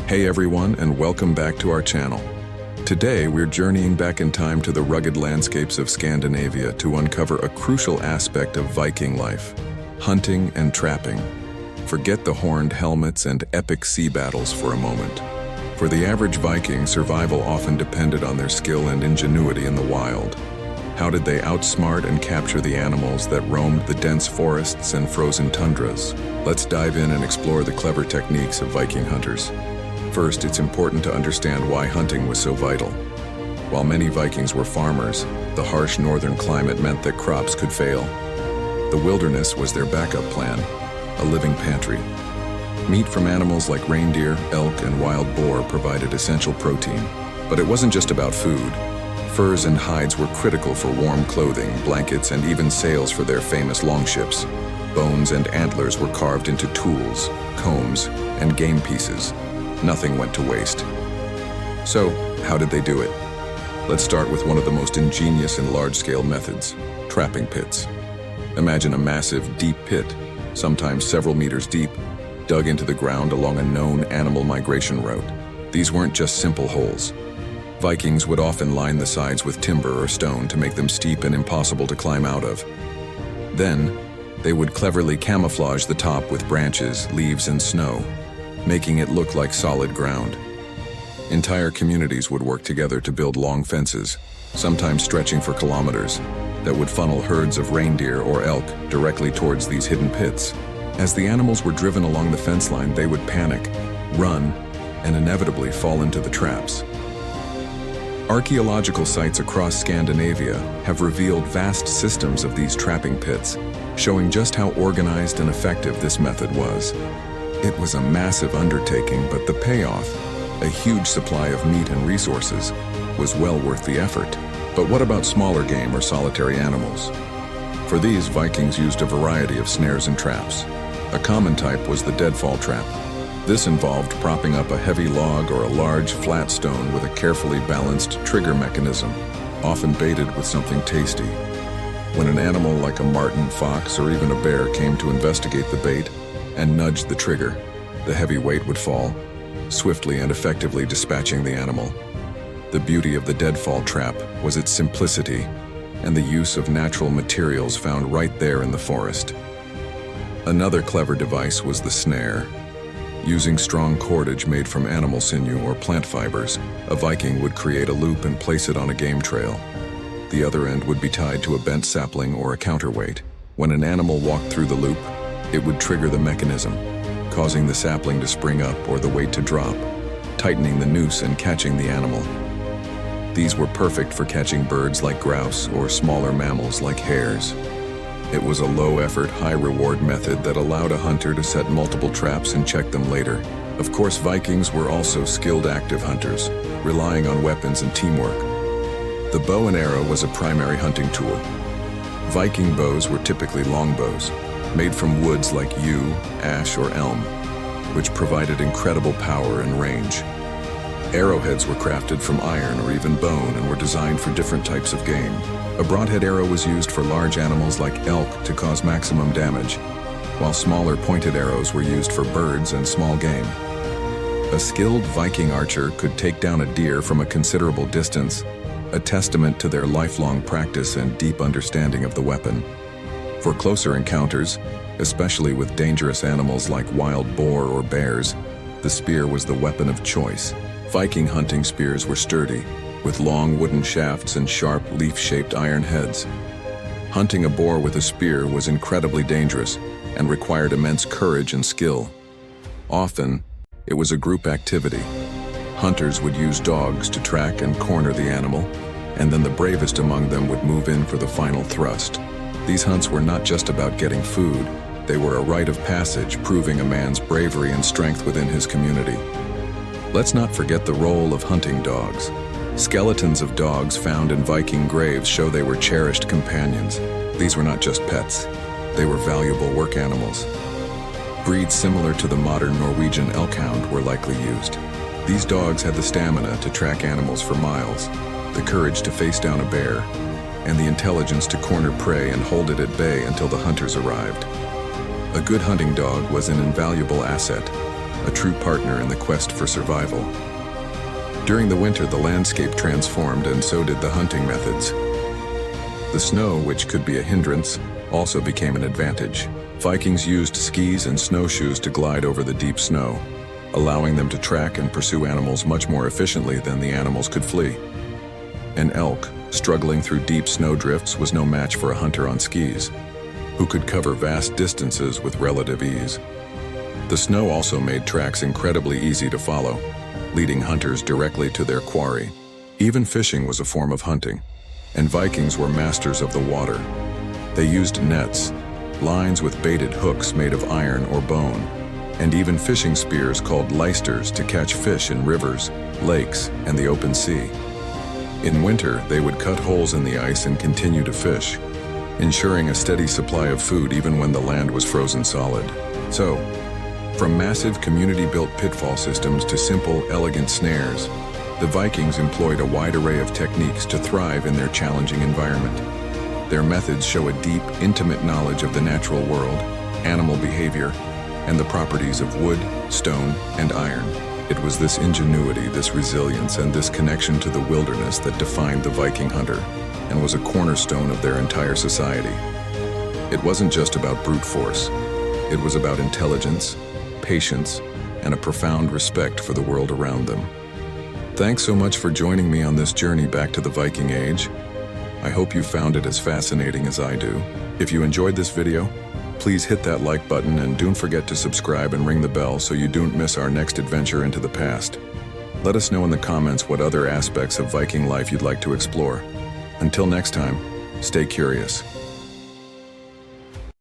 Hey everyone, and welcome back to our channel. Today we're journeying back in time to the rugged landscapes of Scandinavia to uncover a crucial aspect of Viking life: hunting and trapping. Forget the horned helmets and epic sea battles for a moment. For the average Viking, survival often depended on their skill and ingenuity in the wild. How did they outsmart and capture the animals that roamed the dense forests and frozen tundras? Let's dive in and explore the clever techniques of Viking hunters. First, it's important to understand why hunting was so vital. While many Vikings were farmers, the harsh northern climate meant that crops could fail. The wilderness was their backup plan, a living pantry. Meat from animals like reindeer, elk, and wild boar provided essential protein. But it wasn't just about food. Furs and hides were critical for warm clothing, blankets, and even sails for their famous longships. Bones and antlers were carved into tools, combs, and game pieces. Nothing went to waste. So, how did they do it? Let's start with one of the most ingenious and large-scale methods: trapping pits. Imagine a massive, deep pit, sometimes several meters deep, dug into the ground along a known animal migration route. These weren't just simple holes. Vikings would often line the sides with timber or stone to make them steep and impossible to climb out of. Then, they would cleverly camouflage the top with branches, leaves, and snow, making it look like solid ground. Entire communities would work together to build long fences, sometimes stretching for kilometers, that would funnel herds of reindeer or elk directly towards these hidden pits. As the animals were driven along the fence line, they would panic, run, and inevitably fall into the traps. Archaeological sites across Scandinavia have revealed vast systems of these trapping pits, showing just how organized and effective this method was. It was a massive undertaking, but the payoff, a huge supply of meat and resources, was well worth the effort. But what about smaller game or solitary animals? For these, Vikings used a variety of snares and traps. A common type was the deadfall trap. This involved propping up a heavy log or a large, flat stone with a carefully balanced trigger mechanism, often baited with something tasty. When an animal like a marten, fox, or even a bear came to investigate the bait and nudged the trigger, the heavy weight would fall, swiftly and effectively dispatching the animal. The beauty of the deadfall trap was its simplicity and the use of natural materials found right there in the forest. Another clever device was the snare. Using strong cordage made from animal sinew or plant fibers, a Viking would create a loop and place it on a game trail. The other end would be tied to a bent sapling or a counterweight. When an animal walked through the loop, it would trigger the mechanism, causing the sapling to spring up or the weight to drop, tightening the noose and catching the animal. These were perfect for catching birds like grouse or smaller mammals like hares. It was a low-effort, high-reward method that allowed a hunter to set multiple traps and check them later. Of course, Vikings were also skilled active hunters, relying on weapons and teamwork. The bow and arrow was a primary hunting tool. Viking bows were typically longbows, made from woods like yew, ash, or elm, which provided incredible power and range. Arrowheads were crafted from iron or even bone and were designed for different types of game. A broadhead arrow was used for large animals like elk to cause maximum damage, while smaller pointed arrows were used for birds and small game. A skilled Viking archer could take down a deer from a considerable distance, a testament to their lifelong practice and deep understanding of the weapon. For closer encounters, especially with dangerous animals like wild boar or bears, the spear was the weapon of choice. Viking hunting spears were sturdy, with long wooden shafts and sharp, leaf-shaped iron heads. Hunting a boar with a spear was incredibly dangerous and required immense courage and skill. Often, it was a group activity. Hunters would use dogs to track and corner the animal, and then the bravest among them would move in for the final thrust. These hunts were not just about getting food, they were a rite of passage, proving a man's bravery and strength within his community. Let's not forget the role of hunting dogs. Skeletons of dogs found in Viking graves show they were cherished companions. These were not just pets, they were valuable work animals. Breeds similar to the modern Norwegian elkhound were likely used. These dogs had the stamina to track animals for miles, the courage to face down a bear, and the intelligence to corner prey and hold it at bay until the hunters arrived. A good hunting dog was an invaluable asset, a true partner in the quest for survival. During the winter, the landscape transformed, and so did the hunting methods. The snow, which could be a hindrance, also became an advantage. Vikings used skis and snowshoes to glide over the deep snow, allowing them to track and pursue animals much more efficiently than the animals could flee. An elk, struggling through deep snow drifts, was no match for a hunter on skis, who could cover vast distances with relative ease. The snow also made tracks incredibly easy to follow, leading hunters directly to their quarry. Even fishing was a form of hunting, and Vikings were masters of the water. They used nets, lines with baited hooks made of iron or bone, and even fishing spears called lysters to catch fish in rivers, lakes, and the open sea. In winter, they would cut holes in the ice and continue to fish, ensuring a steady supply of food even when the land was frozen solid. So, from massive community-built pitfall systems to simple, elegant snares, the Vikings employed a wide array of techniques to thrive in their challenging environment. Their methods show a deep, intimate knowledge of the natural world, animal behavior, and the properties of wood, stone, and iron. It was this ingenuity, this resilience, and this connection to the wilderness that defined the Viking hunter and was a cornerstone of their entire society. It wasn't just about brute force. It was about intelligence, patience, and a profound respect for the world around them. Thanks so much for joining me on this journey back to the Viking Age. I hope you found it as fascinating as I do. If you enjoyed this video, please hit that like button and don't forget to subscribe and ring the bell so you don't miss our next adventure into the past. Let us know in the comments what other aspects of Viking life you'd like to explore. Until next time, stay curious.